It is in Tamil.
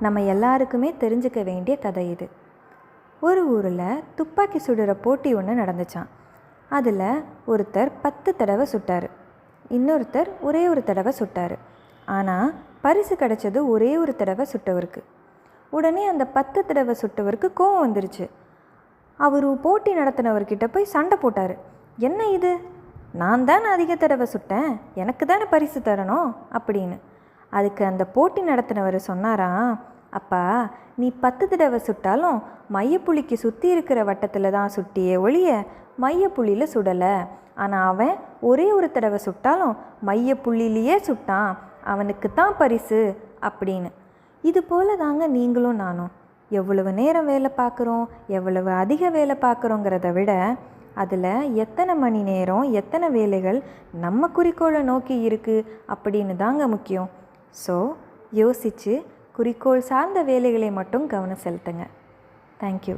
நம்ம எல்லாருக்குமே தெரிஞ்சுக்க வேண்டிய கதை இது. ஒரு ஊரில் துப்பாக்கி சுடுற போட்டி ஒன்று நடந்துச்சான். அதில் ஒருத்தர் 10 தடவை சுட்டார், இன்னொருத்தர் ஒரே ஒரு தடவை சுட்டார். ஆனால் பரிசு கிடைச்சது ஒரே ஒரு தடவை சுட்டவருக்கு. உடனே அந்த 10 தடவை சுட்டவருக்கு கோவம் வந்துருச்சு. அவர் போட்டி நடத்தினவர்கிட்ட போய் சண்டை போட்டார். என்ன இது, நான் தானே அதிக தடவை சுட்டேன், எனக்கு தானே பரிசு தரணும் அப்படின்னு. அதுக்கு அந்த போட்டி நடத்தினவர் சொன்னாராம், அப்பா நீ 10 தடவை சுட்டாலும் மையப்புள்ளிக்கு சுற்றி இருக்கிற வட்டத்தில் தான் சுட்டியே ஒழிய மையப்புள்ளியில் சுடலை. ஆனால் அவன் ஒரே ஒரு தடவை சுட்டாலும் மையப்புள்ளிலேயே சுட்டான், அவனுக்கு தான் பரிசு அப்படின்னு. இது போல தாங்க நீங்களும் நானும் எவ்வளவு நேரம் வேலை பார்க்குறோம், எவ்வளவு அதிக வேலை பார்க்குறோங்கிறத விட அதில் எத்தனை மணி நேரம் எத்தனை வேலைகள் நம்ம குறிக்கோளை நோக்கி இருக்குது அப்படின்னு தாங்க முக்கியம். ஸோ யோசித்து குறிக்கோள் சார்ந்த வேலைகளை மட்டும் கவனம் செலுத்துங்க. தேங்க்யூ.